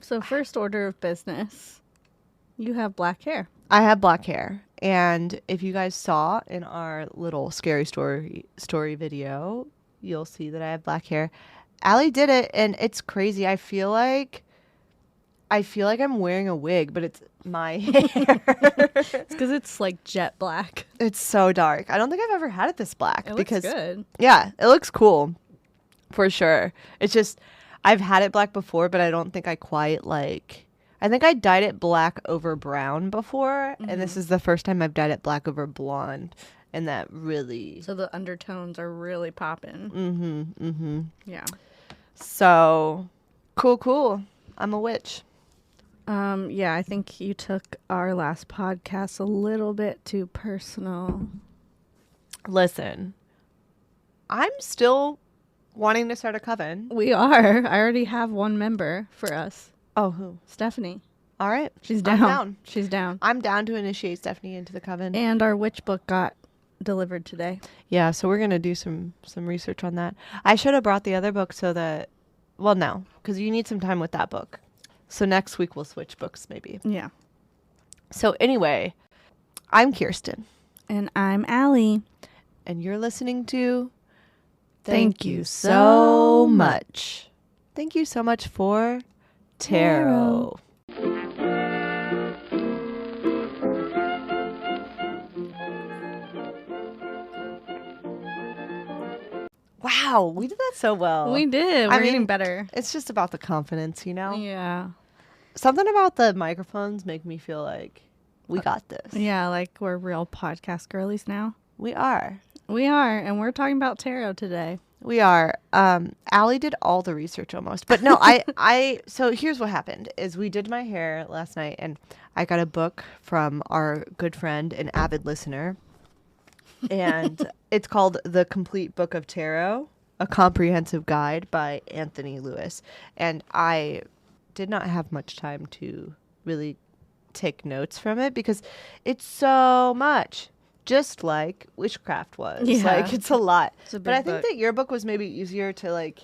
So first order of business, you have black hair. I have black hair. And if you guys saw in our little scary story video, you'll see that I have black hair. Allie did it, and it's crazy. I feel like I'm wearing a wig, but it's my hair. It's because it's like jet black. It's so dark. I don't think I've ever had it this black. It because, looks good. Yeah, it looks cool. For sure. It's just, I've had it black before, but I don't think I quite like... I think I dyed it black over brown before, and this is the first time I've dyed it black over blonde, and that really... So the undertones are really popping. Mm-hmm, mm-hmm. Yeah. So, cool. I'm a witch. Yeah, I think you took our last podcast a little bit too personal. Listen, I'm still wanting to start a coven. We are. I already have one member for us. Oh, who? Stephanie. All right. She's down. I'm down. She's down. I'm down to initiate Stephanie into the coven. And our witch book got delivered today. Yeah, so we're going to do some research on that. I should have brought the other book so that... Well, no, because you need some time with that book. So next week we'll switch books maybe. Yeah. So anyway, I'm Kirsten. And I'm Allie. And you're listening to... Thank you so much. Thank you so much for tarot. Wow, we did that so well. We did. We're getting better. It's just about the confidence, you know? Yeah. Something about the microphones make me feel like we got this. Yeah, like we're real podcast girlies now. We are. We are, and we're talking about tarot today. We are. Allie did all the research almost. But no, so here's what happened is we did my hair last night, and I got a book from our good friend and avid listener. And it's called The Complete Book of Tarot, A Comprehensive Guide by Anthony Lewis. And I did not have much time to really take notes from it because it's so much. Just like witchcraft was. Yeah. Like, it's a lot. It's a but I big think book. that your book was maybe easier to, like,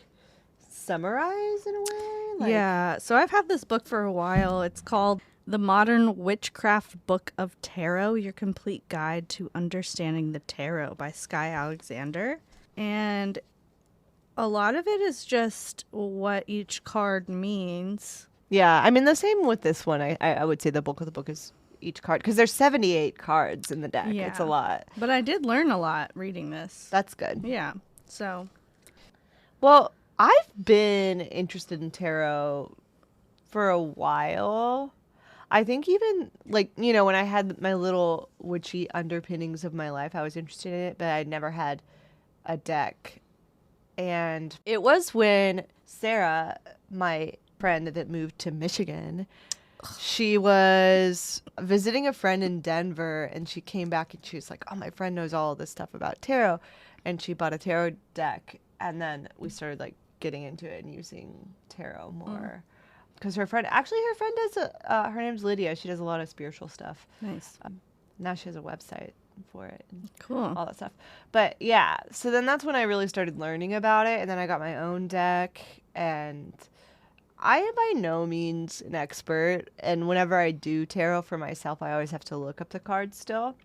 summarize in a way. Like, Yeah. So I've had this book for a while. It's called The Modern Witchcraft Book of Tarot, Your Complete Guide to Understanding the Tarot by Skye Alexander. And a lot of it is just what each card means. Yeah. I mean, the same with this one. I would say the bulk of the book is each card because there's 78 cards in the deck. Yeah. It's a lot. But I did learn a lot reading this. That's good. Yeah. So, Well, I've been interested in tarot for a while. I think even, like, you know, when I had my little witchy underpinnings of my life, I was interested in it, but I'd never had a deck. And it was when Sarah, my friend that moved to Michigan, she was visiting a friend in Denver, and she came back and she was like, oh, my friend knows all this stuff about tarot. And she bought a tarot deck, and then we started, like, getting into it and using tarot more. Because her friend does, her name's Lydia. She does a lot of spiritual stuff. nice. Now she has a website for it and Cool. all that stuff. But yeah, so then that's when I really started learning about it. And then I got my own deck, and I am by no means an expert. And whenever I do tarot for myself, I always have to look up the cards still.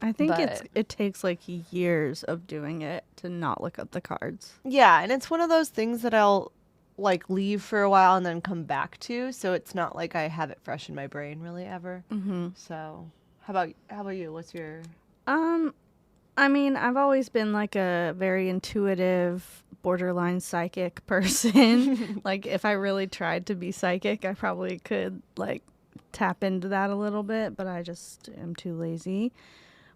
I think But- it takes like years of doing it to not look up the cards. Yeah, and it's one of those things that I'll like leave for a while and then come back to, so it's not like I have it fresh in my brain really ever. Mm-hmm. So, how about you? What's your... I mean, I've always been like a very intuitive, borderline psychic person. Like, if I really tried to be psychic, I probably could like tap into that a little bit, but I just am too lazy.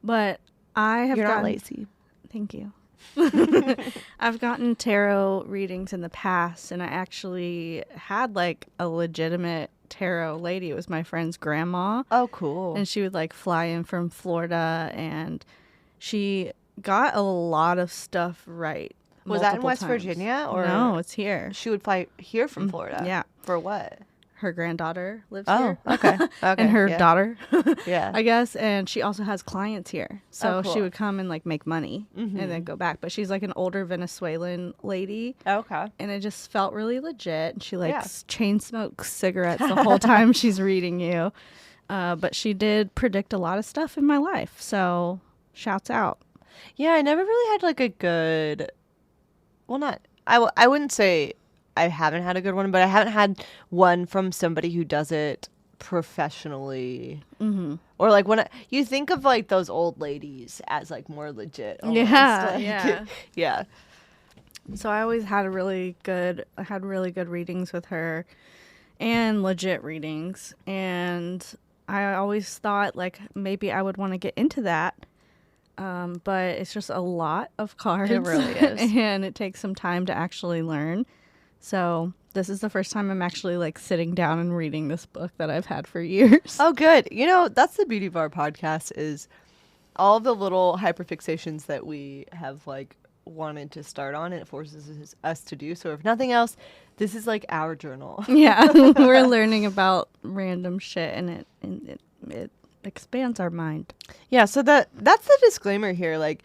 But I have You're not gotten... lazy. Thank you. I've gotten tarot readings in the past, and I actually had like a legitimate tarot lady. It was my friend's grandma. Oh, cool. And she would like fly in from Florida, and she got a lot of stuff right. Was that in multiple West times. Virginia, or No, it's here. she would fly here from Florida? Yeah. For what? her granddaughter lives Oh, here. okay. Okay. And her yeah. daughter, Yeah. I guess. And she also has clients here. So she cool. would come and like make money and then go back. But she's like an older Venezuelan lady. Okay. And it just felt really legit. And she like Yeah. chain smokes cigarettes the whole time she's reading you. But she did predict a lot of stuff in my life. So shouts out. Yeah, I never really had like a good, well, not, I wouldn't say I haven't had a good one, but I haven't had one from somebody who does it professionally. Mm-hmm. Or like you think of like those old ladies as like more legit. Almost. Yeah, Like, yeah. yeah. So I always had really good readings with her and legit readings. And I always thought like maybe I would want to get into that. But it's just a lot of cards. It really is. And it takes some time to actually learn. So this is the first time I'm actually like sitting down and reading this book that I've had for years. Oh, good. You know, that's the beauty of our podcast is all the little hyperfixations that we have like wanted to start on, and it forces us to do. So if nothing else, this is like our journal. Yeah, we're learning about random shit, and it expands our mind. Yeah, so that's the disclaimer here. Like,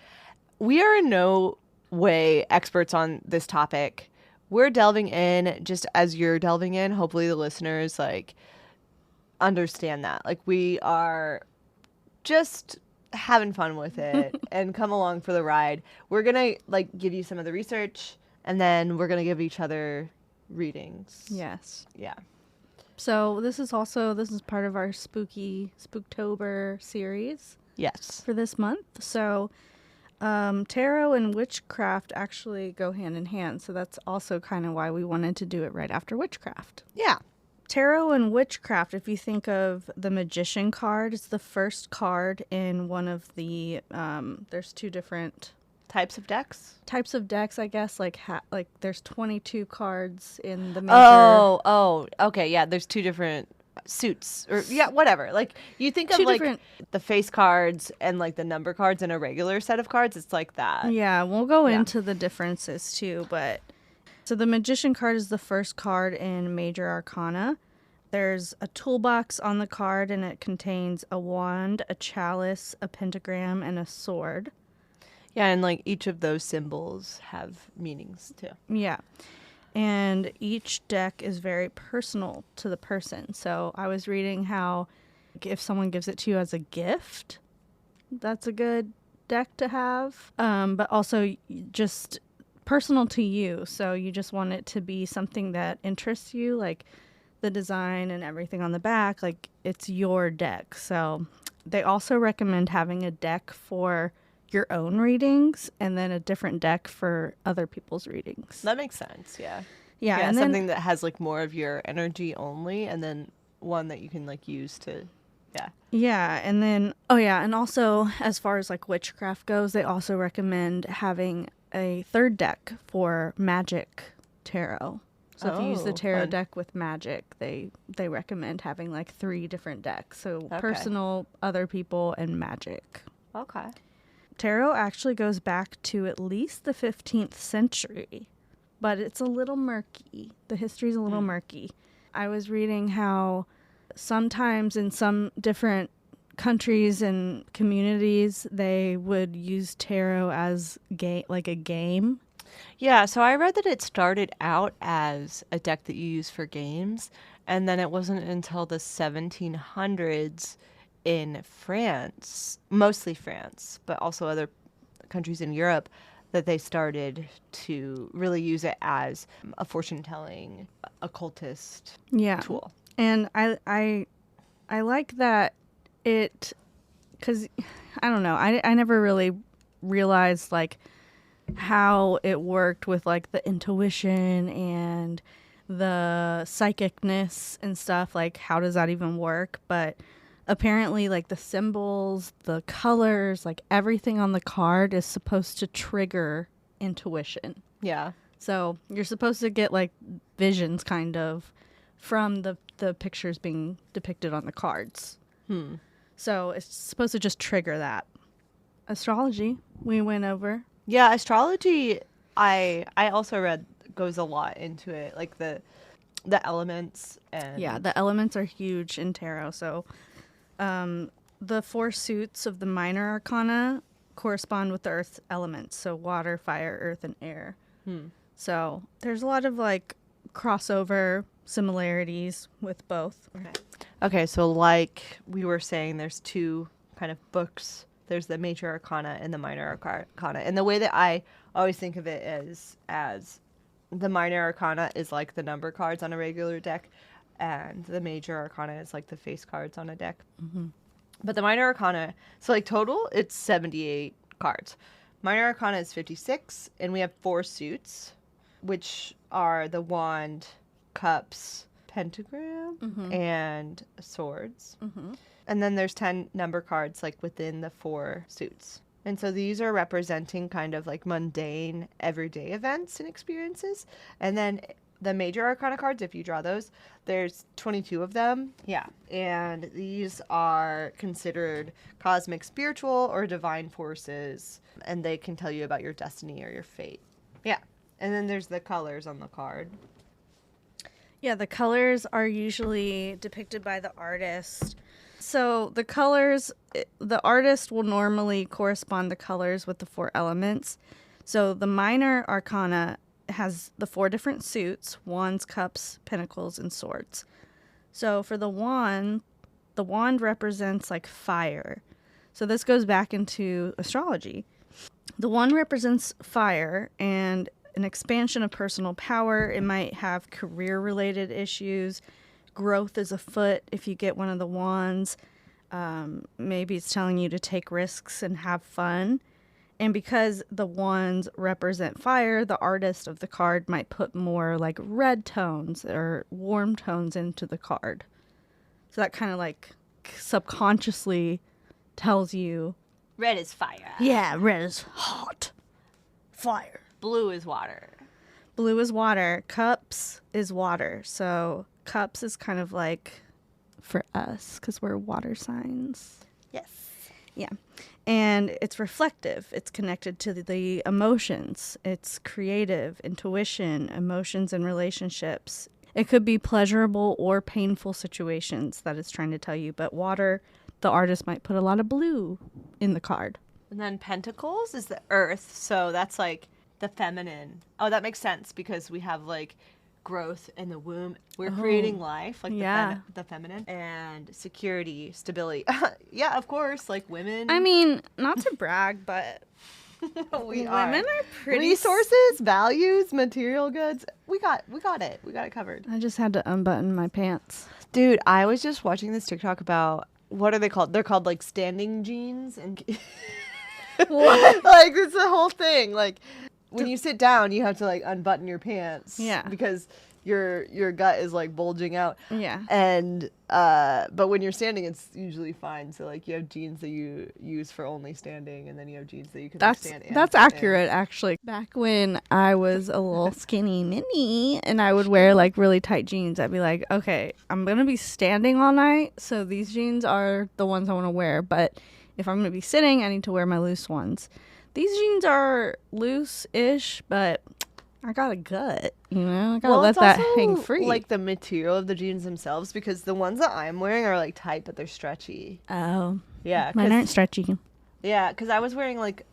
we are in no way experts on this topic. We're delving in just as you're delving in. Hopefully the listeners like understand that. Like, we are just having fun with it and come along for the ride. We're going to like give you some of the research, and then we're going to give each other readings. Yes. Yeah. So this is part of our spooky Spooktober series Yes. for this month. So tarot and witchcraft actually go hand in hand. So that's also kind of why we wanted to do it right after witchcraft. Yeah. Tarot and witchcraft, if you think of the Magician card, it's the first card in one of the, there's two different Types of decks? types of decks, I guess. Like there's 22 cards in the major. Oh, okay. Yeah, there's two different suits or yeah, whatever. Like you think of Two like different- the face cards and like the number cards in a regular set of cards. It's like that. Yeah, we'll go Yeah. into the differences too, but so the Magician card is the first card in Major Arcana. There's a toolbox on the card and it contains a wand, a chalice, a pentagram, and a sword. Yeah, and like each of those symbols have meanings too. Yeah. And each deck is very personal to the person. So I was reading how if someone gives it to you as a gift, that's a good deck to have. But also just personal to you. So you just want it to be something that interests you, like the design and everything on the back, like it's your deck. So they also recommend having a deck for your own readings and then a different deck for other people's readings. That makes sense. Yeah. Yeah, Yeah, and something then that has like more of your energy only, and then one that you can like use to. Yeah. and also as far as like witchcraft goes, they also recommend having a third deck for magic tarot. So if you use the Oh, tarot fun. deck with magic, they recommend having like 3 different decks. So Okay. personal, other people, and magic. Okay. Tarot actually goes back to at least the 15th century, but it's a little murky. The history's a little murky. I was reading how sometimes in some different countries and communities, they would use tarot as like a game. Yeah, so I read that it started out as a deck that you use for games, and then it wasn't until the 1700s in France, mostly France, but also other countries in Europe, that they started to really use it as a fortune-telling occultist Yeah. tool. And I like that it, because I don't know, I never really realized like how it worked with like the intuition and the psychicness and stuff. Like how does that even work? But apparently like the symbols, the colors, like everything on the card is supposed to trigger intuition. Yeah. So you're supposed to get like visions kind of from the pictures being depicted on the cards. So it's supposed to just trigger that. Astrology, we went over. Yeah, astrology, I also read goes a lot into it. Like the elements and Yeah, the elements are huge in tarot. So the 4 suits of the minor arcana correspond with the earth's elements. So water, fire, earth, and air. So there's a lot of like crossover similarities with both. Okay, so like we were saying, there's 2 kind of books. There's the major arcana and the minor arcana. And the way that I always think of it is as the minor arcana is like the number cards on a regular deck, and the major arcana is like the face cards on a deck. But the minor arcana, so like total, it's 78 cards. Minor arcana is 56, and we have 4 suits, which are the wand, cups, pentagram, and swords. And then there's 10 number cards like within the 4 suits. And so these are representing kind of like mundane everyday events and experiences. And then the major arcana cards, if you draw those, there's 22 of them. Yeah. And these are considered cosmic, spiritual, or divine forces. And they can tell you about your destiny or your fate. Yeah. And then there's the colors on the card. Yeah, the colors are usually depicted by the artist. So the colors, the artist will normally correspond the colors with the 4 elements. So the minor arcana has the 4 different suits: wands, cups, pentacles, and swords. So for the wand represents like fire. So this goes back into astrology. The wand represents fire and an expansion of personal power. It might have career-related issues. Growth is afoot if you get one of the wands. Maybe it's telling you to take risks and have fun. And because the wands represent fire, the artist of the card might put more like red tones or warm tones into the card. So that kind of like subconsciously tells you, Red is fire. yeah, red is hot. Fire. Blue is water. Blue is water. Cups is water. So cups is kind of like for us because we're water signs. Yes. Yeah. And it's reflective. It's connected to the emotions. It's creative, intuition, emotions and relationships. It could be pleasurable or painful situations that it's trying to tell you. But water, the artist might put a lot of blue in the card. And then pentacles is the earth. So that's like the feminine. Oh, that makes sense because we have like growth in the womb. We're creating life, like the feminine, and security, stability. Yeah, of course, like women. I mean, not to brag, but women are pretty resources, values, material goods. We got it. We got it covered. I just had to unbutton my pants. Dude, I was just watching this TikTok about what are they called? They're called like standing jeans and What? like it's the whole thing. Like when you sit down, you have to like unbutton your pants. Yeah. Because your gut is like bulging out. Yeah. And but when you're standing, it's usually fine. So like you have jeans that you use for only standing, and then you have jeans that you can stand in. That's accurate, actually. Back when I was a little skinny mini and I would wear like really tight jeans, I'd be like, okay, I'm gonna be standing all night, so these jeans are the ones I want to wear. But if I'm gonna be sitting, I need to wear my loose ones. These jeans are loose-ish, but I got a gut, you know? I gotta let that hang free. Like the material of the jeans themselves, because the ones that I'm wearing are like tight, but they're stretchy. Oh. Yeah. Mine aren't stretchy. Yeah, because I was wearing like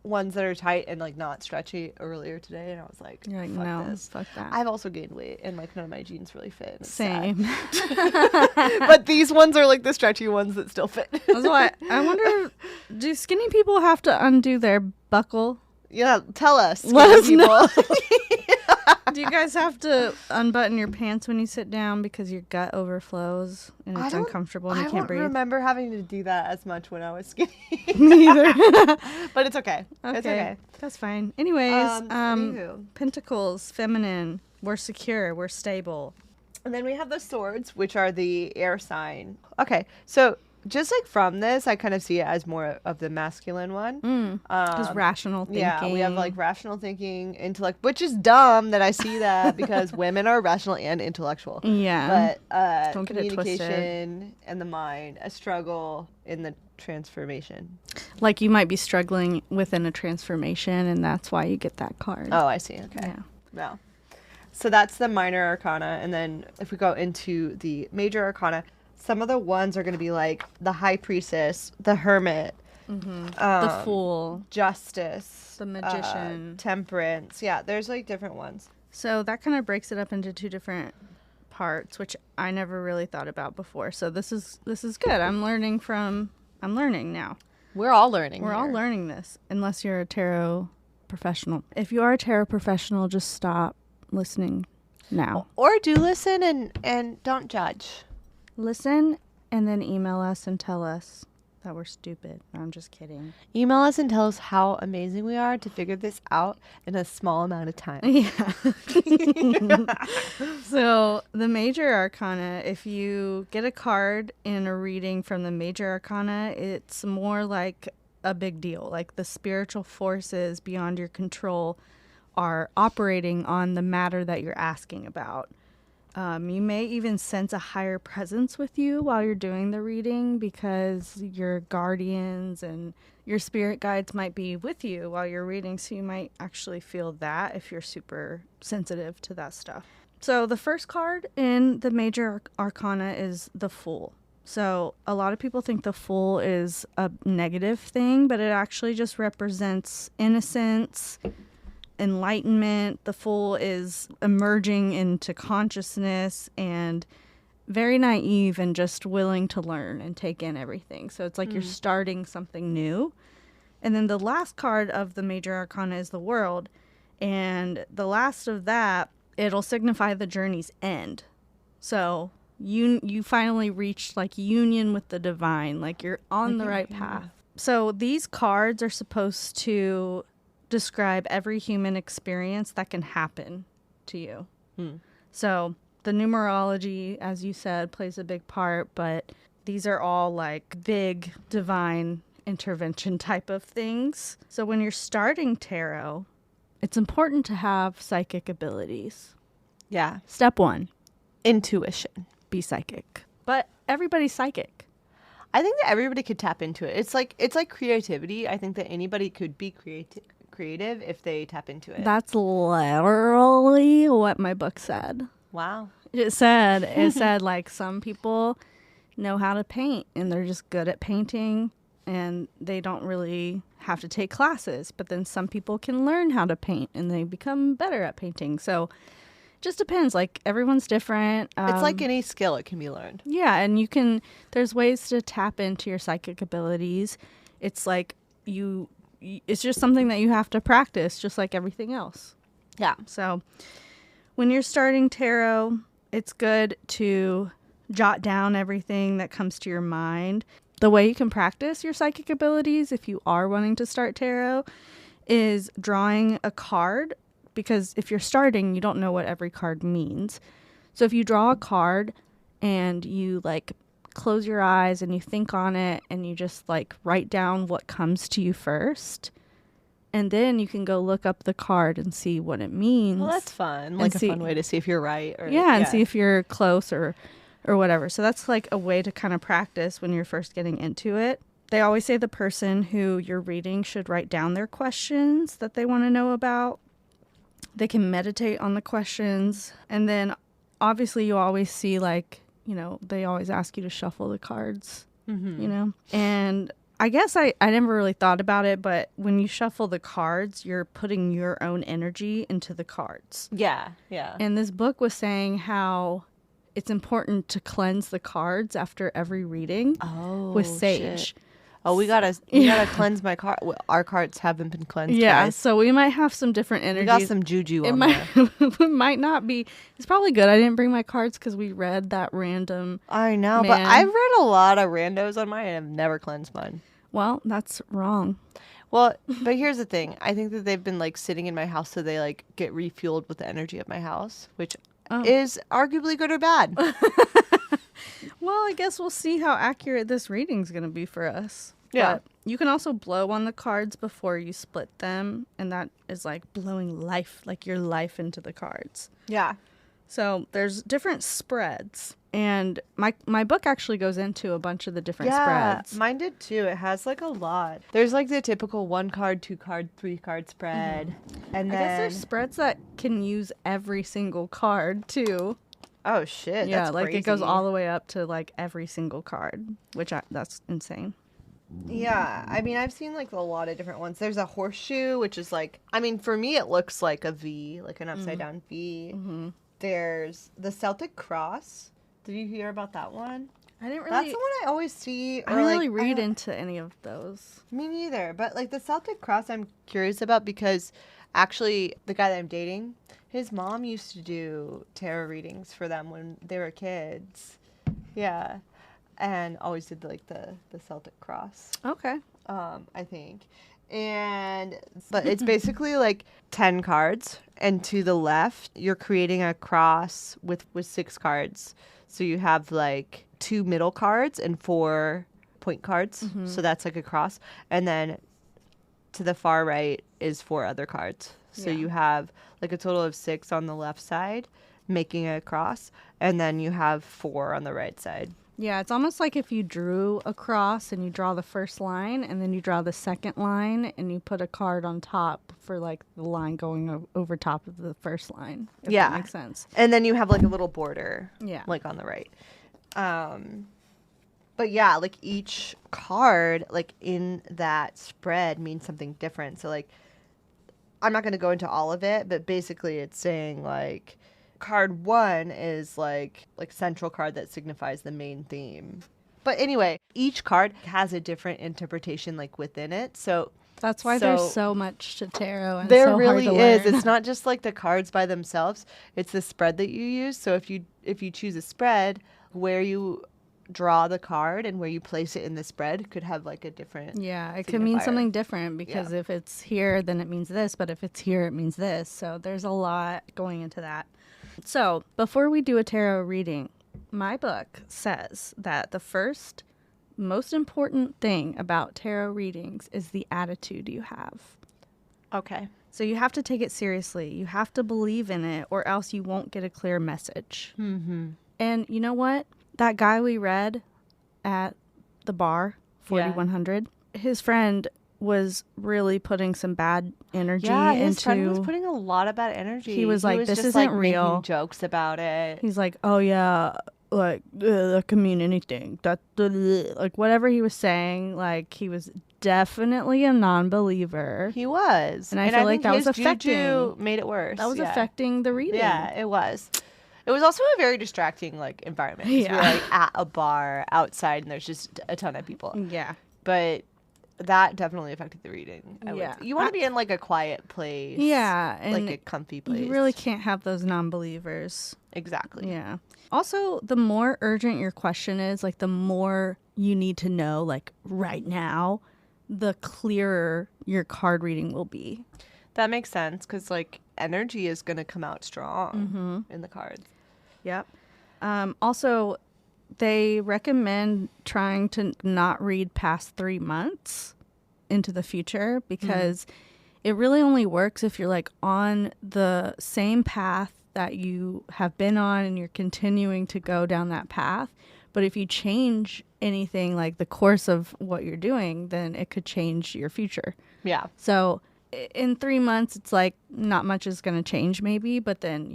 ones that are tight and like not stretchy earlier today, and I was like, You're like, fuck no, this. fuck that. I've also gained weight, and like none of my jeans really fit. It's Same. sad. But these ones are like the stretchy ones that still fit. That's why I wonder, do skinny people have to undo their buckle? Yeah, tell us. Let us people. know. Do you guys have to unbutton your pants when you sit down because your gut overflows and it's uncomfortable and you can't breathe? I don't remember having to do that as much when I was skinny. Neither. But it's okay. Okay. It's okay. That's fine. Anyways, Anywho. pentacles, feminine. We're secure. We're stable. And then we have the swords, which are the air sign. Okay, so just like from this, I kind of see it as more of the masculine one. Because rational thinking. Yeah, we have like rational thinking, intellect, which is dumb that I see that because women are rational and intellectual. Yeah. But Don't get it twisted. communication and the mind, a struggle in the transformation. Like you might be struggling within a transformation and that's why you get that card. Oh, I see. Okay. Yeah. No. So that's the minor arcana. And then if we go into the major arcana, some of the ones are going to be like the high priestess, the hermit, The Fool, justice, the Magician. temperance. Yeah, there's like different ones. So that kind of breaks it up into two different parts, which I never really thought about before. So this is good. I'm learning now. We're all learning. We're all learning this, unless you're a tarot professional. If you are a tarot professional, just stop listening now. Or do listen and don't judge. Listen and then email us and tell us that we're stupid. No, I'm just kidding. Email us and tell us how amazing we are to figure this out in a small amount of time. Yeah. So the major arcana, if you get a card in a reading from the major arcana, it's more like a big deal. Like the spiritual forces beyond your control are operating on the matter that you're asking about. You may even sense a higher presence with you while you're doing the reading because your guardians and your spirit guides might be with you while you're reading. So you might actually feel that if you're super sensitive to that stuff. So the first card in the major arcana is the Fool. So a lot of people think the Fool is a negative thing, but it actually just represents innocence, enlightenment. The Fool is emerging into consciousness and very naive and just willing to learn and take in everything. So it's like you're starting something new. And then the last card of the major arcana is the World. And the last of that, it'll signify the journey's end. So you finally reached like union with the divine, like you're on the right path. So these cards are supposed to describe every human experience that can happen to you. So the numerology, as you said, plays a big part, but these are all like big divine intervention type of things. So when you're starting tarot, it's important to have psychic abilities. Yeah. Step 1, Intuition. be psychic. But everybody's psychic. I think that everybody could tap into it. It's like creativity. I think that anybody could be creative if they tap into it. That's literally what my book said. Wow. It said like some people know how to paint and they're just good at painting and they don't really have to take classes. But then some people can learn how to paint and they become better at painting. So it just depends. Like everyone's different. It's like any skill, it can be learned. Yeah, and there's ways to tap into your psychic abilities. It's like it's just something that you have to practice, just like everything else. Yeah. So when you're starting tarot, it's good to jot down everything that comes to your mind. The way you can practice your psychic abilities, if you are wanting to start tarot, is drawing a card, because if you're starting, you don't know what every card means. So if you draw a card and you like close your eyes and you think on it and you just like write down what comes to you first, and then you can go look up the card and see what it means. Well, that's fun. Like a fun way to see if you're right. And see if you're close or whatever. So that's like a way to kind of practice when you're first getting into it. They always say the person who you're reading should write down their questions that they want to know about. They can meditate on the questions. And then obviously you always see like, they always ask you to shuffle the cards, And I guess I never really thought about it, but when you shuffle the cards, you're putting your own energy into the cards. Yeah, yeah. And this book was saying how it's important to cleanse the cards after every reading with sage. Shit. Oh, we gotta cleanse my card. Our cards haven't been cleansed. Yeah, guys. so we might have some different energies. We got some juju on there. It might not be. It's probably good. I didn't bring my cards because we read that random. I know, but I've read a lot of randos on mine and I've never cleansed mine. Well, that's wrong. Well, but here's the thing. I think that they've been like sitting in my house so they like get refueled with the energy of my house, which is arguably good or bad. Well, I guess we'll see how accurate this reading's going to be for us. Yeah. But you can also blow on the cards before you split them, and that is like blowing life, like your life into the cards. Yeah. So there's different spreads, And my book actually goes into a bunch of the different Yeah, spreads. mine did too. It has like a lot. There's like the typical 1 card, 2 card, 3 card spread. And I then guess there's spreads that can use every single card too. oh shit, Yeah, that's like crazy. it goes all the way up to like every single card, that's insane. Yeah, I mean, I've seen like a lot of different ones. There's a horseshoe, which is like, I mean, for me, it looks like a V, like an upside down V. Mm-hmm. There's the Celtic cross. Did you hear about that one? I didn't That's really. the one I always see. I didn't like, really read into any of those. Me neither. But like the Celtic cross, I'm curious about because actually, the guy that I'm dating, his mom used to do tarot readings for them when they were kids. Yeah. And always did like the Celtic cross. Okay. I think. But it's basically like 10 cards, and to the left you're creating a cross with 6 cards. So you have like 2 middle cards and 4 point cards. So that's like a cross. And then to the far right is 4 other cards. So Yeah. you have like a total of 6 on the left side making a cross, and then you have 4 on the right side. Yeah, it's almost like if you drew a cross and you draw the first line and then you draw the second line and you put a card on top for like the line going over top of the first line. If Yeah. that makes sense. And then you have like a little border. Yeah. Like on the right. But yeah, like each card like in that spread means something different. So like I'm not going to go into all of it, but basically it's saying like card 1 is like central card that signifies the main theme. But anyway, each card has a different interpretation like within it. So That's why there's so much to tarot and there so really hard to is. learn. It's not just like the cards by themselves. It's the spread that you use. So if you choose a spread, where you draw the card and where you place it in the spread could have like a different Yeah, it could mean signifier. something different because if it's here, then it means this, but if it's here, it means this. So there's a lot going into that. So before we do a tarot reading, my book says that the first most important thing about tarot readings is the attitude you have. Okay. So you have to take it seriously. You have to believe in it or else you won't get a clear message. Mm-hmm. And you know what? That guy we read at the bar, 4100, his friend was really putting some bad energy Yeah, his into. friend was putting a lot of bad energy. He was like, "This just, isn't like, real." making jokes about it. He's like, "Oh yeah, like that can mean anything." Like whatever he was saying, like he was definitely a non-believer. He was, And I feel like think that was his affecting- juju made it worse. That was yeah. affecting the reading. Yeah, it was. It was also a very distracting like environment. 'Cause Yeah. we're like at a bar outside, and there's just a ton of people. Yeah. But that definitely affected the reading. Yeah. You want to be in like a quiet place. Yeah, and like a comfy place. you really can't have those non-believers. Exactly. Yeah. Also, the more urgent your question is, like the more you need to know, like right now, the clearer your card reading will be. That makes sense because like energy is going to come out strong Mm-hmm. in the cards. Yep. Also, they recommend trying to not read past 3 months into the future because it really only works if you're like on the same path that you have been on and you're continuing to go down that path. But if you change anything like the course of what you're doing, then it could change your future. Yeah. So in 3 months, it's like not much is going to change maybe, but then,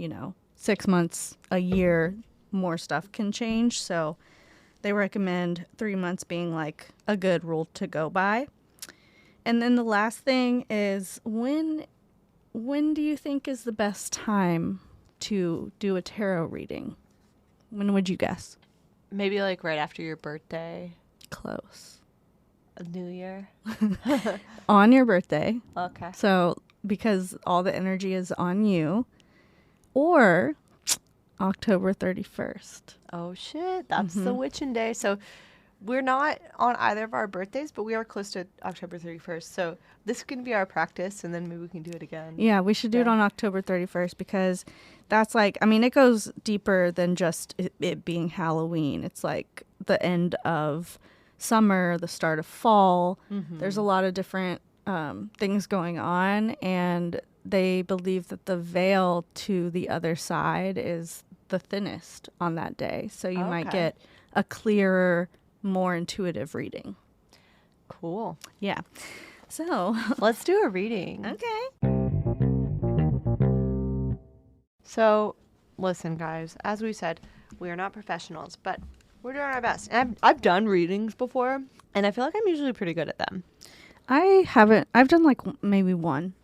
6 months, a year, more stuff can change. So they recommend 3 months being like a good rule to go by. And then the last thing is when do you think is the best time to do a tarot reading? When would you guess? Maybe like right after your birthday, Close. New Year. On your birthday. Okay. So because all the energy is on you. Or October 31st. Oh shit, that's the witching day. So we're not on either of our birthdays, but we are close to October 31st. So this can be our practice, and then maybe we can do it again. Yeah, we should do it Yeah. on October 31st because that's like, I mean, it goes deeper than just it being Halloween. It's like the end of summer, the start of fall. There's a lot of different things going on, and they believe that the veil to the other side is the thinnest on that day. So you might Okay. get a clearer, more intuitive reading. Cool. Yeah. So, Let's do a reading. okay. So, listen, guys, as we said, we are not professionals, but we're doing our best. And I've done readings before, and I feel like I'm usually pretty good at them. I've done like maybe one.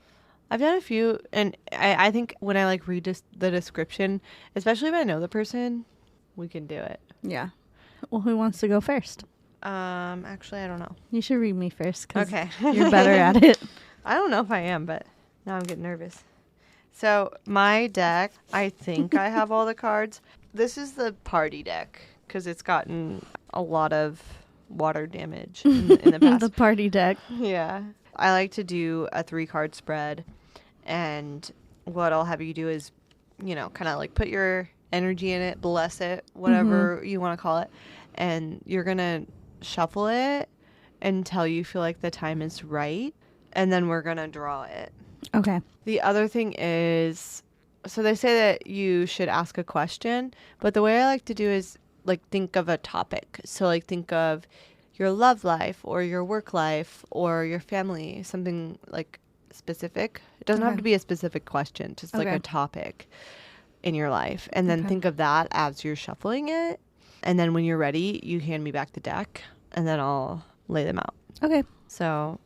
I've done a few, and I think when I like read the description, especially if I know the person, we can do it. Yeah. Well, who wants to go first? Actually, I don't know. You should read me first because Okay. you're better at it. I don't know if I am, but now I'm getting nervous. So my deck, I think I have all the cards. This is the party deck because it's gotten a lot of water damage in the past. The party deck. Yeah. I like to do a 3-card spread, and what I'll have you do is, kind of like put your energy in it, bless it, whatever you want to call it, and you're going to shuffle it until you feel like the time is right, and then we're going to draw it. Okay. The other thing is, so they say that you should ask a question, but the way I like to do is like think of a topic. So like think of your love life or your work life or your family, something like specific. It doesn't have to be a specific question, just like a topic in your life. And then think of that as you're shuffling it. And then when you're ready, you hand me back the deck and then I'll lay them out. Okay. So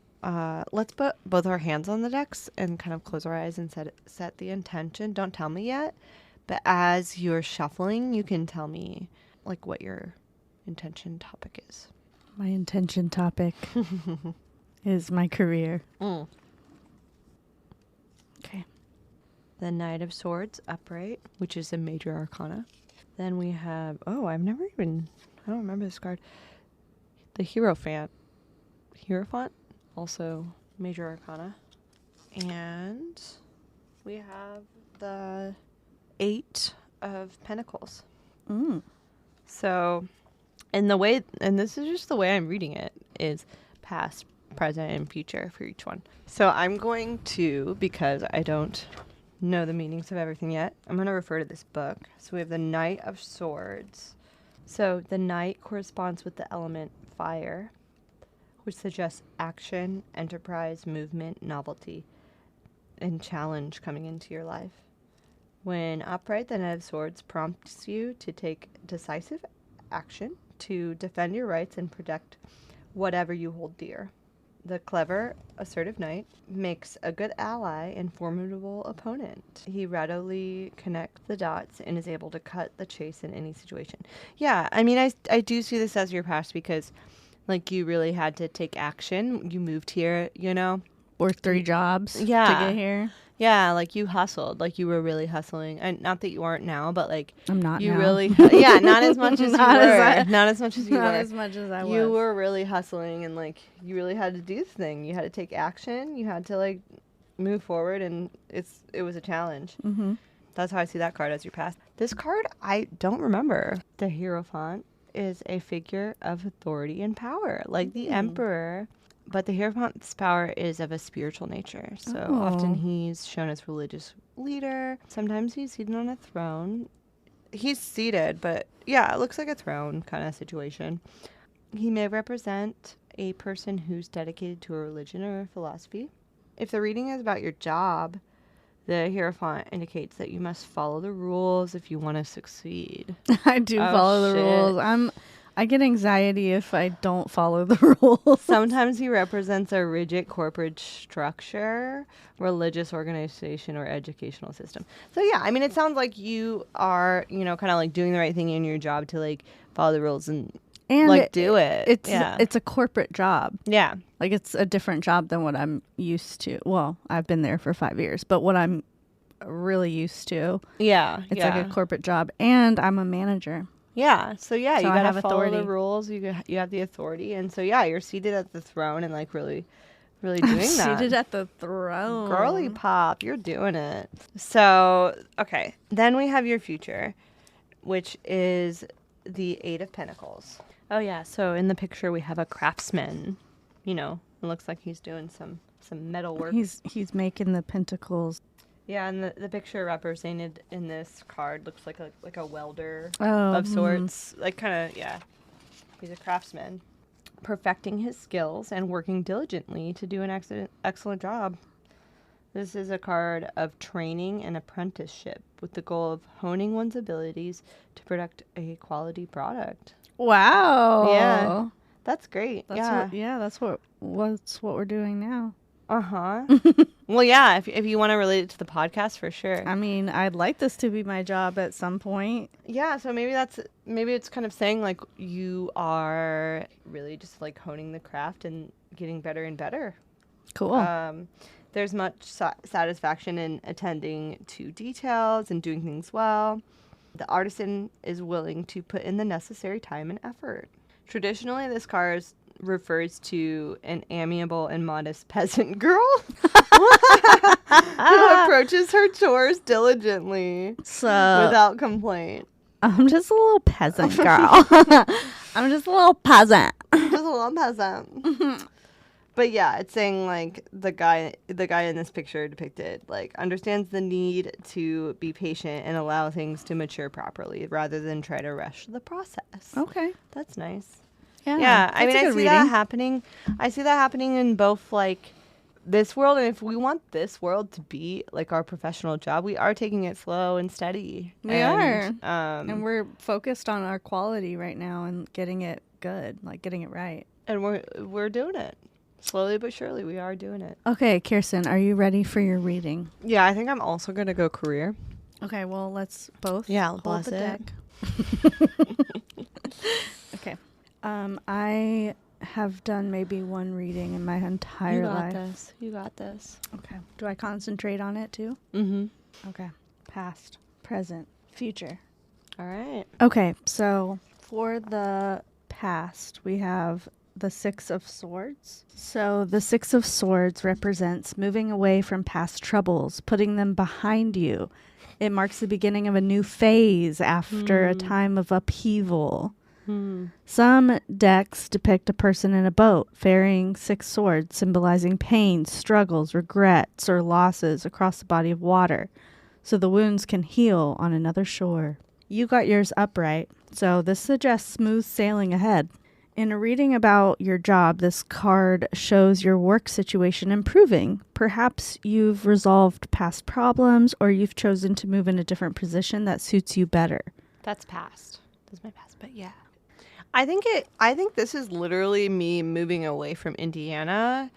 let's put both our hands on the decks and kind of close our eyes and set the intention. Don't tell me yet, but as you're shuffling, you can tell me like what your intention topic is. My intention topic is my career. Mm. Okay. The Knight of Swords upright, which is a major arcana. Then we have, I don't remember this card. The Hierophant, also major arcana. And we have the 8 of Pentacles. Mm. So, and this is just the way I'm reading it, is past, present, and future for each one. So I'm going to, because I don't know the meanings of everything yet, I'm going to refer to this book. So we have the Knight of Swords. So the Knight corresponds with the element fire, which suggests action, enterprise, movement, novelty, and challenge coming into your life. When upright, the Knight of Swords prompts you to take decisive action to defend your rights and protect whatever you hold dear. The clever, assertive knight makes a good ally and formidable opponent. He readily connects the dots and is able to cut the chase in any situation. Yeah, I mean, I do see this as your past because, like, you really had to take action. You moved here, Worked 3 jobs to Yeah. get here. Yeah, like you hustled, like you were really hustling, and not that you aren't now, but like I'm not you now. really, not as much as you Not as were, not as much as you Not were. as much as I was. You were really hustling, and like you really had to do this thing. You had to take action. You had to like move forward, and it was a challenge. Mm-hmm. That's how I see that card as your past. This card I don't remember. The Hierophant is a figure of authority and power, like the Emperor. But the Hierophant's power is of a spiritual nature. So often he's shown as religious leader. Sometimes he's seated on a throne. He's seated, but yeah, it looks like a throne kind of situation. He may represent a person who's dedicated to a religion or a philosophy. If the reading is about your job, the Hierophant indicates that you must follow the rules if you want to succeed. I do follow the shit. rules. I get anxiety if I don't follow the rules. Sometimes he represents a rigid corporate structure, religious organization, or educational system. So yeah, I mean, it sounds like you are, kind of like doing the right thing in your job to like follow the rules and like do it. It's a corporate job. Yeah. Like it's a different job than what I'm used to. Well, I've been there for 5 years, but what I'm really used to, Yeah. it's like a corporate job, and I'm a manager. Yeah. So yeah, So you I gotta have follow the authority. rules. You have the authority, and so yeah, you're seated at the throne and like really doing that. Seated at the throne. Girly pop, you're doing it. So okay, then we have your future, which is the 8 of Pentacles. Oh yeah, so in the picture we have a craftsman. It looks like he's doing some metal work. He's making the pentacles. Yeah, and the picture represented in this card looks like a welder Oh, of sorts. Like kind of, yeah. He's a craftsman, perfecting his skills and working diligently to do an excellent job. This is a card of training and apprenticeship with the goal of honing one's abilities to produce a quality product. Wow. Yeah. That's great. That's what we're doing now. Uh-huh. Well, yeah, if you want to relate it to the podcast, for sure. I mean, I'd like this to be my job at some point. Yeah, so maybe it's kind of saying like you are really just like honing the craft and getting better and better. Cool. There's much satisfaction in attending to details and doing things well. The artisan is willing to put in the necessary time and effort. Traditionally, this card refers to an amiable and modest peasant girl who approaches her chores diligently without complaint. I'm just a little peasant girl. I'm just a little peasant. Just a little peasant. But yeah, it's saying like the guy in this picture depicted like understands the need to be patient and allow things to mature properly rather than try to rush the process. Okay. That's nice. Yeah. Yeah, I mean, I see reading. that happening. I see that happening in both like this world, and if we want this world to be like our professional job, we are taking it slow and steady. We are. And we're focused on our quality right now and getting it good, like getting it right. And we're doing it. Slowly but surely, we are doing it. Okay, Kirsten, are you ready for your reading? Yeah, I think I'm also going to go career. Okay, well, let's both hold bless the it. deck. Okay. I have done maybe one reading in my entire life. You got this. Okay. Do I concentrate on it too? Mm-hmm. Okay. Past, present, future. All right. Okay, so for the past, we have the Six of Swords. So the Six of Swords represents moving away from past troubles, putting them behind you. It marks the beginning of a new phase after a time of upheaval. Some decks depict a person in a boat ferrying 6 swords, symbolizing pain, struggles, regrets, or losses across a body of water, so the wounds can heal on another shore. You got yours upright, so this suggests smooth sailing ahead. In a reading about your job, this card shows your work situation improving. Perhaps you've resolved past problems, or you've chosen to move in a different position that suits you better. That's past. That's my past, but yeah. I think this is literally me moving away from Indiana,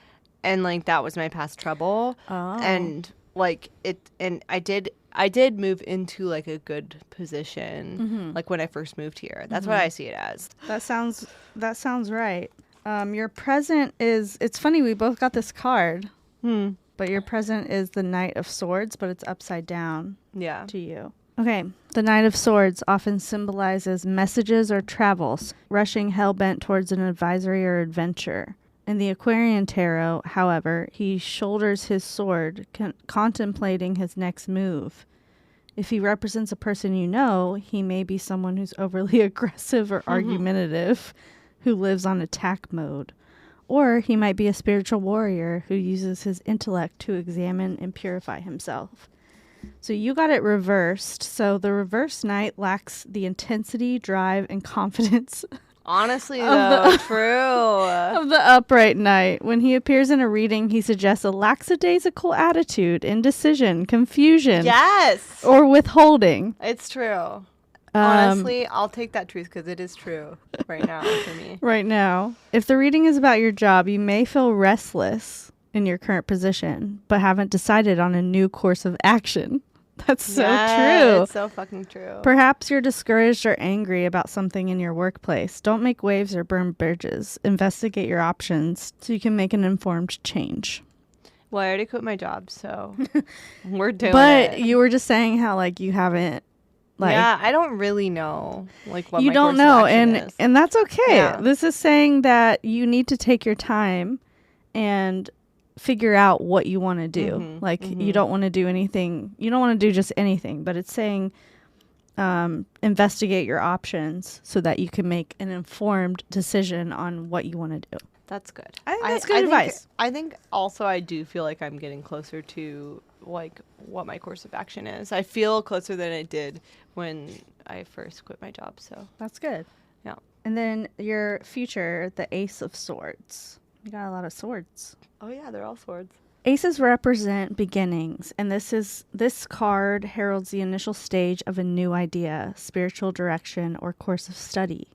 and like that was my past trouble. Oh. And like I did move into like a good position like when I first moved here. That's what I see it as. That sounds right. Your present is, it's funny, we both got this card. But your present is the Knight of Swords, but it's upside down to you. Okay, the Knight of Swords often symbolizes messages or travels, rushing hell-bent towards an advisory or adventure. In the Aquarian Tarot, however, he shoulders his sword, contemplating his next move. If he represents a person you know, he may be someone who's overly aggressive or argumentative, who lives on attack mode. Or he might be a spiritual warrior who uses his intellect to examine and purify himself. So you got it reversed. So the reverse knight lacks the intensity, drive, and confidence Honestly, though, true. of the upright knight. When he appears in a reading, he suggests a lackadaisical attitude, indecision, confusion, Yes. or withholding. It's true. Honestly, I'll take that truth because it is true right now for me. Right now. If the reading is about your job, you may feel restless in your current position, but haven't decided on a new course of action. That's so true. It's so fucking true. Perhaps you're discouraged or angry about something in your workplace. Don't make waves or burn bridges. Investigate your options so you can make an informed change. Well, I already quit my job, so we're doing it. But you were just saying how like you haven't yeah, I don't really know like what you my don't course of know, action and is. and that's okay. Yeah. This is saying that you need to take your time and figure out what you want to do. You don't want to do anything. You don't want to do just anything, but it's saying investigate your options so that you can make an informed decision on what you want to do. That's good. I think that's good advice. I think also I do feel like I'm getting closer to like what my course of action is. I feel closer than I did when I first quit my job. So That's good. yeah. And then your future, the Ace of Swords. You got a lot of swords. Oh yeah, they're all swords. Aces represent beginnings, and this card heralds the initial stage of a new idea, spiritual direction, or course of study.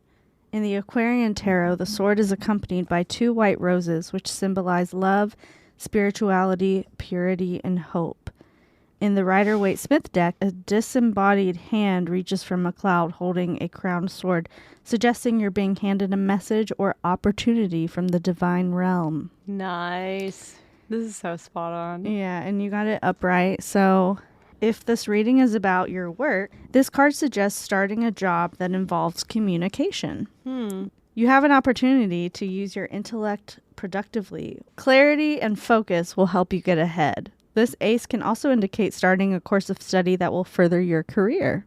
In the Aquarian Tarot, the sword is accompanied by 2 white roses, which symbolize love, spirituality, purity, and hope. In the Rider-Waite-Smith deck, a disembodied hand reaches from a cloud holding a crowned sword, suggesting you're being handed a message or opportunity from the divine realm. Nice. This is so spot on. Yeah, and you got it upright. So if this reading is about your work, this card suggests starting a job that involves communication. You have an opportunity to use your intellect productively. Clarity and focus will help you get ahead. This ace can also indicate starting a course of study that will further your career.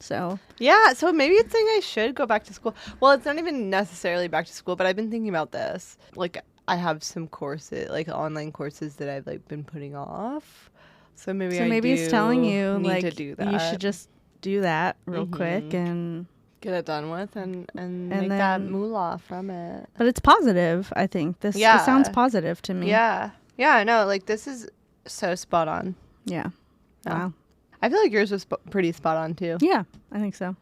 So Yeah, so maybe it's saying I should go back to school. Well, it's not even necessarily back to school, but I've been thinking about this. Like, I have some courses, like online courses that I've like been putting off. So maybe it's telling you need like to do that. you should just do that real quick and get it done with and make then, that moolah from it. but it's positive, I think. This sounds positive to me. Yeah. Yeah, no, like this is so spot on. Yeah. Yeah. Wow. I feel like yours was pretty spot on too. Yeah, I think so.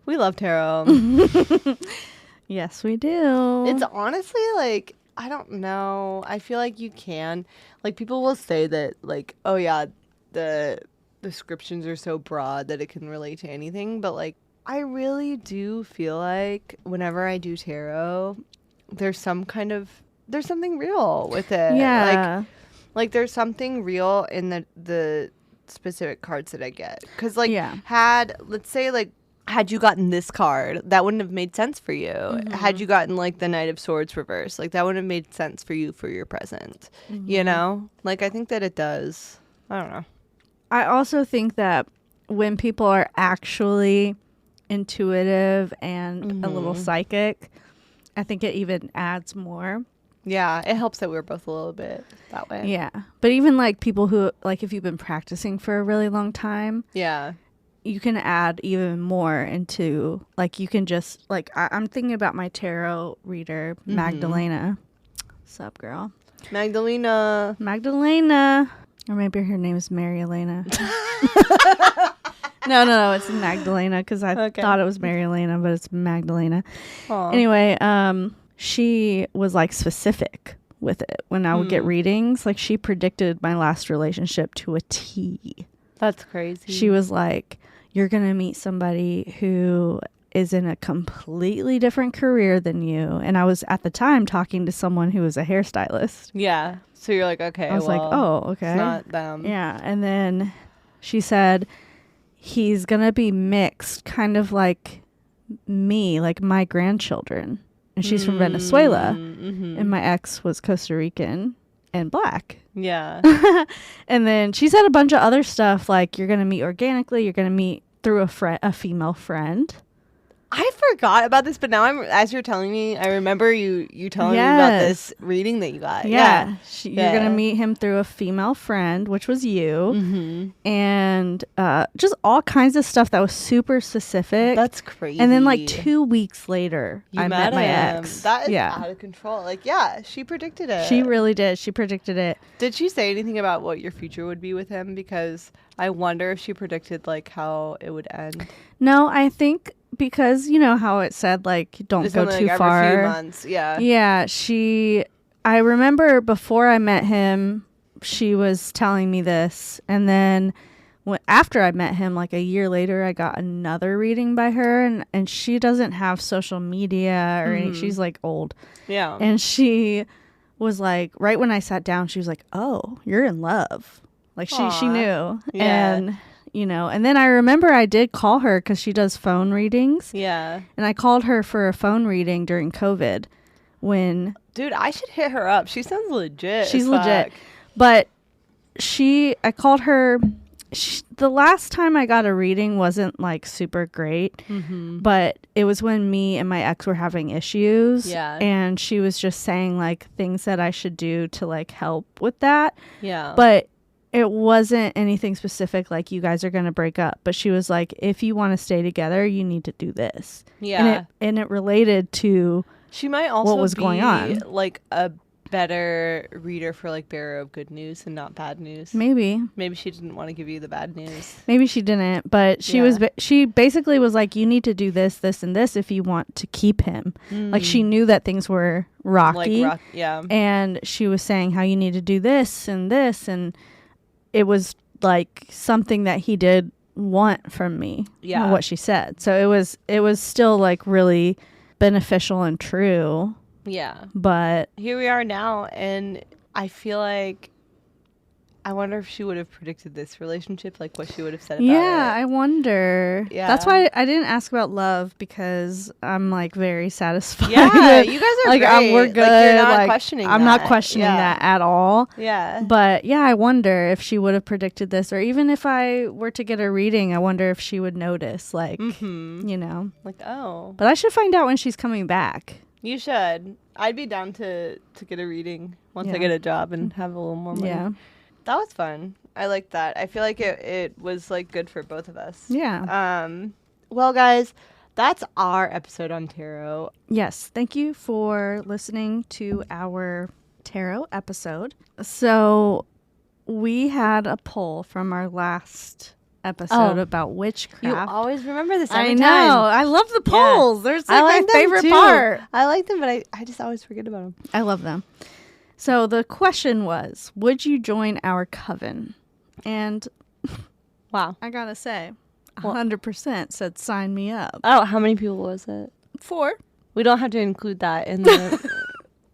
We love tarot. Yes, we do. It's honestly like, I don't know. I feel like you can. Like, people will say that, like, oh yeah, the descriptions are so broad that it can relate to anything. But, like, I really do feel like whenever I do tarot, there's something real with it. Yeah. Like there's something real in the specific cards that I get. Because, like, Yeah. let's say, like, had you gotten this card, that wouldn't have made sense for you. Had you gotten, like, the Knight of Swords reverse, like, that wouldn't have made sense for you for your present. You know? Like, I think that it does. I don't know. I also think that when people are actually intuitive and a little psychic, I think it even adds more. Yeah, it helps that we're both a little bit that way. Yeah. But even, like, people who, like, if you've been practicing for a really long time, Yeah. you can add even more into, like, you can just, like, I'm thinking about my tarot reader, Magdalena. Sup, girl? Magdalena. Or maybe her name is Mary Elena. No, it's Magdalena, because I thought it was Mary Elena, but it's Magdalena. Aww. Anyway, she was, like, specific with it. When I would get readings, like, she predicted my last relationship to a T. That's crazy. She was like, you're going to meet somebody who is in a completely different career than you. And I was at the time talking to someone who was a hairstylist. Yeah. So you're like, okay. I was like, oh, okay. It's not them. Yeah. And then she said, he's going to be mixed, kind of like me, like my grandchildren. And she's from Venezuela. And my ex was Costa Rican and black. Yeah. And then she said a bunch of other stuff, like you're going to meet organically, you're going to meet through a female friend. I forgot about this, but now as you're telling me, I remember you telling me about this reading that you got. Yeah. You're going to meet him through a female friend, which was you. And just all kinds of stuff that was super specific. That's crazy. And then, like, 2 weeks later, I met my him. ex. That is out of control. Like, yeah, she predicted it. She really did. She predicted it. Did she say anything about what your future would be with him? Because I wonder if she predicted, like, how it would end. No, I think because you know how it said, like, don't go too far. Every few months, yeah. Yeah, I remember before I met him, she was telling me this. And then after I met him, like a year later, I got another reading by her. And she doesn't have social media or anything. She's, like, old. Yeah. And she was like, right when I sat down, she was like, oh, you're in love. Like, she knew. Yeah. And, you know, and then I remember I did call her because she does phone readings. Yeah. And I called her for a phone reading during COVID when... Dude, I should hit her up. She sounds legit. She's legit. But I called her... the last time I got a reading wasn't, like, super great. But it was when me and my ex were having issues. Yeah. And she was just saying, like, things that I should do to, like, help with that. Yeah. But it wasn't anything specific like you guys are going to break up, but she was like, if you want to stay together, you need to do this. Yeah. And it related to She might also was be going on. like a better reader for like bearer of good news and not bad news. maybe She didn't want to give you the bad news. she didn't, but she basically was like, you need to do this, this, and this if you want to keep him. Like she knew that things were rocky, Yeah. and she was saying how you need to do this, and it was like something that he did want from me. Yeah. What she said. So it was still like really beneficial and true. Yeah. But Here we are now, and I feel like I wonder if she would have predicted this relationship, like what she would have said about it. I wonder. Yeah. That's why I didn't ask about love, because I'm like very satisfied. Yeah, you guys are like great. we're good. Like, you're not like, questioning I'm that. not questioning Yeah. that at all. Yeah. But yeah, I wonder if she would have predicted this, or even if I were to get a reading, I wonder if she would notice, like, you know. Like, oh. But I should find out when she's coming back. You should. I'd be down to get a reading once I Yeah. get a job and have a little more money. Yeah. That was fun. I liked that. I feel like it was like good for both of us. Yeah. Well, guys, that's our episode on tarot. Yes. Thank you for listening to our tarot episode. So we had a poll from our last episode about You witchcraft. always remember this I every know. time. I love the polls. They're I like like my them favorite too. part. I like them, but I just always forget about them. I love them. So the question was, would you join our coven? And Wow. I gotta say, 100% said sign me up. Oh, how many people was it? 4. We don't have to include that in the...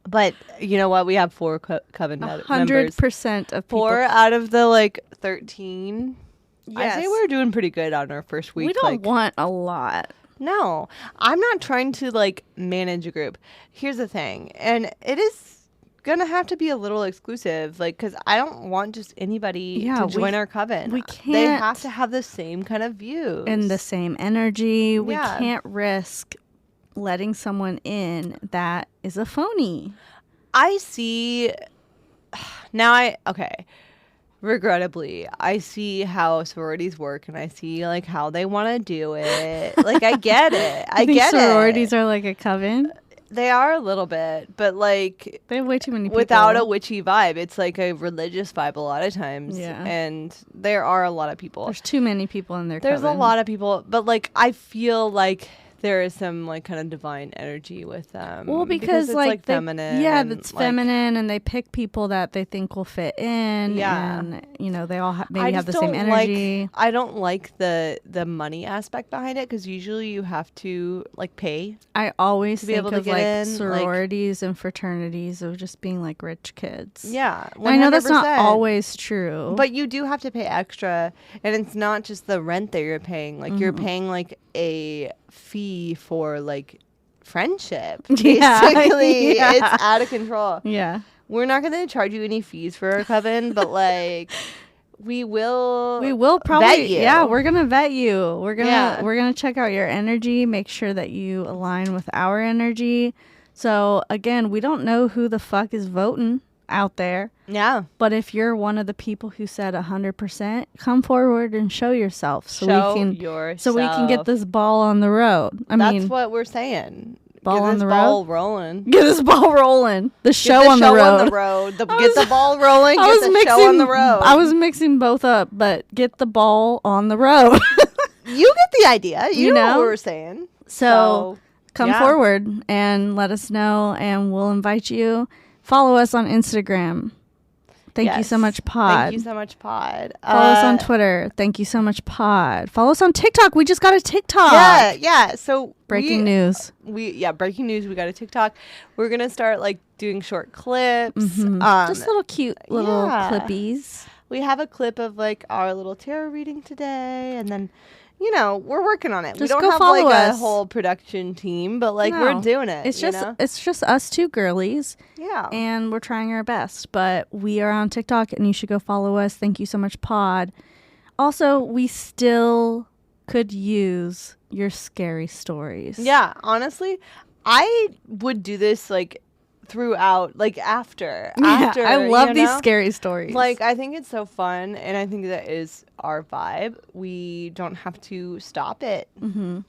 But you know what? We have 4 coven members. 100% of people. 4 out of the, like, 13. Yes. I say we're doing pretty good on our first week. We don't want a lot. No, I'm not trying to like manage a group. Here's the thing, and it is gonna have to be a little exclusive, like, because I don't want just anybody to join our coven. We They can't. have to have the same kind of views And the same energy. We Yeah. can't risk letting someone in that is a phony. I see now. Regrettably, I see how sororities work, and I see like how they want to do it. Like, I get it. I think get sororities it. are like a coven. They are a little bit, but like They have way too many people. without a witchy vibe. It's like a religious vibe a lot of times. Yeah. And there are a lot of people. There's too many people in their There's coven. a lot of people, but like I feel like there is some like kind of divine energy with them. Well, because it's like they, feminine. yeah, and, that's like, feminine, and they pick people that they think will fit in. Yeah. And you know they all maybe I have the just same don't energy. I don't like the money aspect behind it, because usually you have to like pay. I always to be think able to of get like in, like- sororities and fraternities of just being like rich kids. Yeah, I know that's not 100%. always true, But you do have to pay extra, and it's not just the rent that you're paying. Like you're paying like a fee for like friendship. Yeah. Basically, Yeah. it's out of control. yeah, We're not going to charge you any fees for our coven, but like we will probably vet you. yeah, we're gonna vet you. We're Yeah. gonna check out your energy, make sure that you align with our energy. So again, we don't know who the fuck is voting out there. Yeah. But if you're one of the people who said 100%, come forward and show yourself so Show we can yourself. so we can get this ball on the road. I That's mean, what we're saying. Ball Get on this the ball rolling. get this ball rolling. The Get show the on show the road. on the road. I Get was- the ball rolling. I Get was the mixing show on the road. I was mixing both up, but get the ball on the road. You get the idea. You know know? what we're saying. So come yeah. forward and let us know, and we'll invite you. Follow us on Instagram. Thank you so Yes. much, Pod. Thank you so much, Pod. Follow us on Twitter. Thank you so much, Pod. Follow us on TikTok. We just got a TikTok. Yeah. So Breaking news. breaking news. We got a TikTok. We're gonna start like doing short clips. Just little cute little yeah. clippies. We have a clip of like our little tarot reading today, and then, you know, we're working on it. We Just don't go have follow like a us. whole production team, but like we're No. doing it. It's you just know? it's just us two girlies, yeah. and we're trying our best. But we are on TikTok, and you should go follow us. Thank you so much, Pod. Also, we still could use your scary stories. Yeah, honestly, I would do this like throughout, like after. Yeah, I love you these know? scary stories. Like, I think it's so fun, and I think that is our vibe. We don't have to stop it at the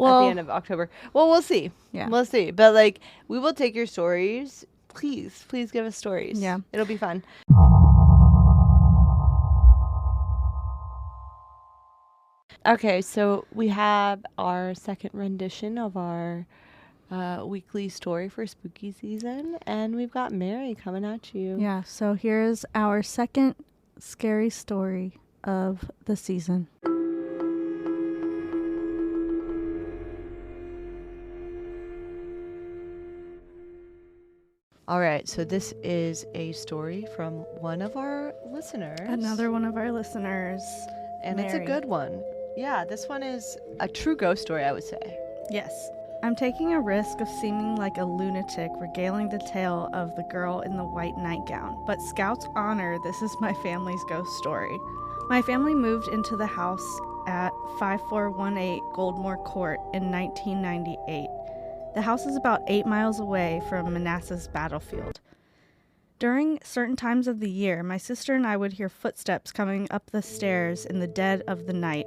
end of October. Well, we'll see. Yeah. We'll see. But, like, we will take your stories. Please give us stories. Yeah. It'll be fun. Okay, so we have our second rendition of our weekly story for spooky season, and we've got Mary coming at you. Yeah, so here's our second scary story of the season. All right, so this is a story from one of our listeners. Another one of our listeners. And Mary. It's a good one. Yeah, this one is a true ghost story, I would say. Yes. I'm taking a risk of seeming like a lunatic regaling the tale of the girl in the white nightgown, but Scout's honor, this is my family's ghost story. My family moved into the house at 5418 Goldmore Court in 1998. The house is about 8 miles away from Manassas Battlefield. During certain times of the year, my sister and I would hear footsteps coming up the stairs in the dead of the night.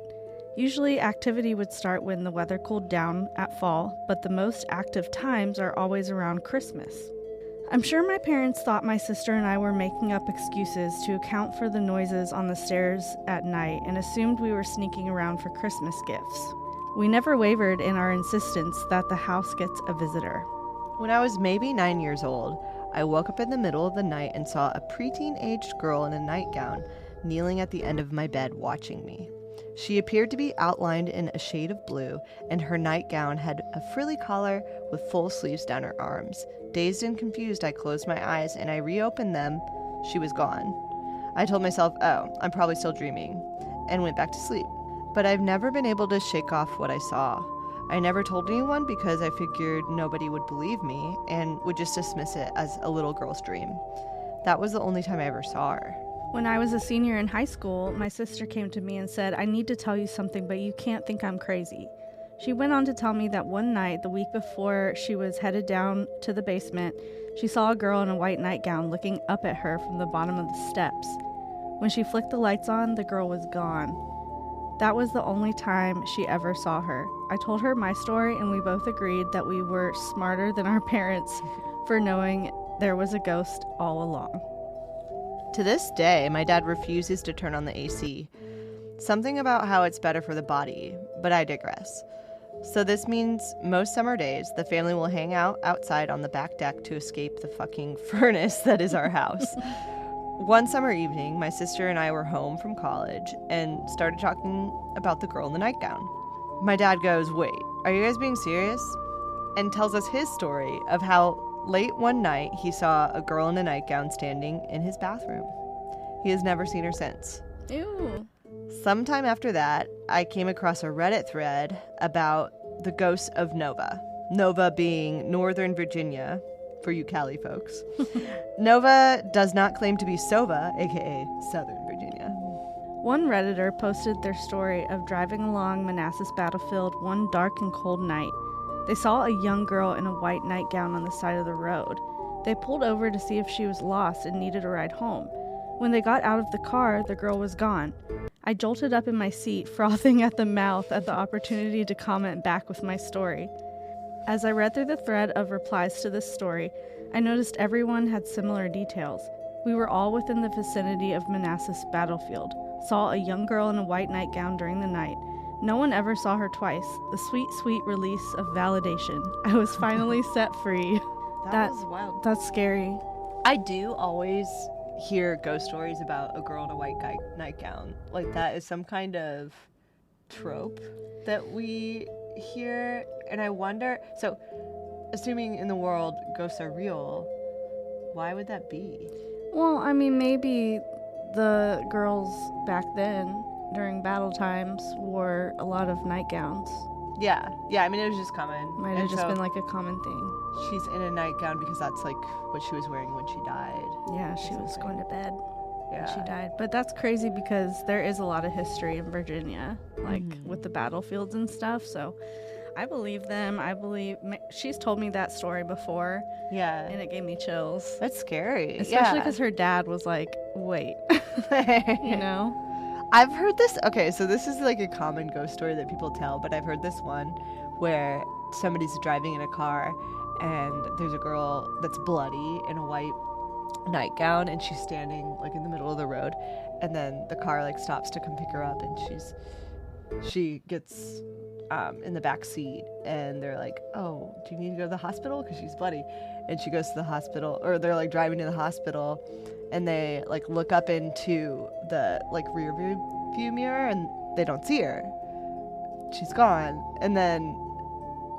Usually, activity would start when the weather cooled down at fall, but the most active times are always around Christmas. I'm sure my parents thought my sister and I were making up excuses to account for the noises on the stairs at night and assumed we were sneaking around for Christmas gifts. We never wavered in our insistence that the house gets a visitor. When I was maybe 9 years old, I woke up in the middle of the night and saw a preteen-aged girl in a nightgown kneeling at the end of my bed watching me. She appeared to be outlined in a shade of blue, and her nightgown had a frilly collar with full sleeves down her arms. Dazed and confused, I closed my eyes, and I reopened them. She was gone. I told myself, oh, I'm probably still dreaming, and went back to sleep. But I've never been able to shake off what I saw. I never told anyone because I figured nobody would believe me and would just dismiss it as a little girl's dream. That was the only time I ever saw her. When I was a senior in high school, my sister came to me and said, I need to tell you something, but you can't think I'm crazy. She went on to tell me that one night, the week before she was headed down to the basement, she saw a girl in a white nightgown looking up at her from the bottom of the steps. When she flicked the lights on, the girl was gone. That was the only time she ever saw her. I told her my story, and we both agreed that we were smarter than our parents for knowing there was a ghost all along. To this day, my dad refuses to turn on the AC. Something about how it's better for the body, but I digress. So this means most summer days, the family will hang out outside on the back deck to escape the fucking furnace that is our house. One summer evening, my sister and I were home from college and started talking about the girl in the nightgown. My dad goes, wait, are you guys being serious? And tells us his story of how late one night he saw a girl in a nightgown standing in his bathroom. He has never seen her since. Ew. Sometime after that, I came across a Reddit thread about the ghost of Nova. Nova being Northern Virginia, for you Cali folks. Nova does not claim to be Sova, aka Southern Virginia. One Redditor posted their story of driving along Manassas Battlefield one dark and cold night. They saw a young girl in a white nightgown on the side of the road. They pulled over to see if she was lost and needed a ride home. When they got out of the car, the girl was gone. I jolted up in my seat, frothing at the mouth at the opportunity to comment back with my story. As I read through the thread of replies to this story, I noticed everyone had similar details. We were all within the vicinity of Manassas Battlefield, saw a young girl in a white nightgown during the night. No one ever saw her twice. The sweet, sweet release of validation. I was finally set free. That was wild. That's scary. I do always hear ghost stories about a girl in a white nightgown. Like that is some kind of trope that we hear. And I wonder, so assuming in the world ghosts are real, why would that be? Well, I mean, maybe the girls back then during battle times wore a lot of nightgowns. Yeah, I mean, it was just common. Might have just been like a common thing. She's in a nightgown because that's like what she was wearing when she died. Yeah, she was going to bed when she Yeah. died. But that's crazy because there is a lot of history in Virginia, like with the battlefields and stuff. So I believe them. She's told me that story before, Yeah. and it gave me chills. That's scary. Especially because her dad was like, wait, you know? I've heard this. Okay, so this is like a common ghost story that people tell, but I've heard this one where somebody's driving in a car and there's a girl that's bloody in a white nightgown and she's standing like in the middle of the road, and then the car like stops to come pick her up, and she gets in the back seat, and they're like, oh, do you need to go to the hospital because she's bloody? And she goes to the hospital, or they're like driving to the hospital, and they like look up into the like rear view mirror and they don't see her, she's gone. And then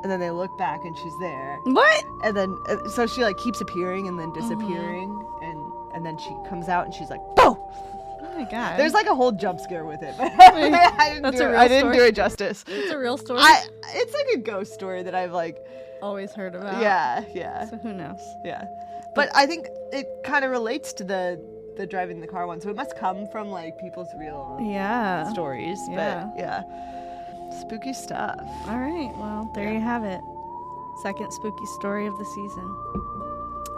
they look back and she's there. What? And then so she like keeps appearing and then disappearing, and then she comes out and she's like, boom. Oh my god. There's like a whole jump scare with it. I didn't do it justice. It's a real story? It's like a ghost story that I've like always heard about. Yeah. So who knows? Yeah. But I think it kind of relates to the driving the car one. So it must come from like people's real stories. Yeah. But yeah. Spooky stuff. All right. Well, there you have it. Second spooky story of the season.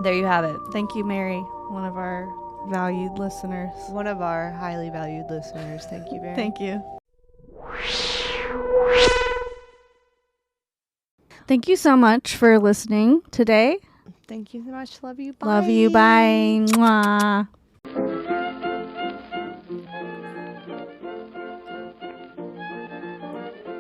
There you have it. Thank you, Mary, one of our valued listeners. One of our highly valued listeners. Thank you, Mary. Thank you. Thank you so much for listening today. Thank you so much. Love you. Bye. Love you. Bye. Mwah.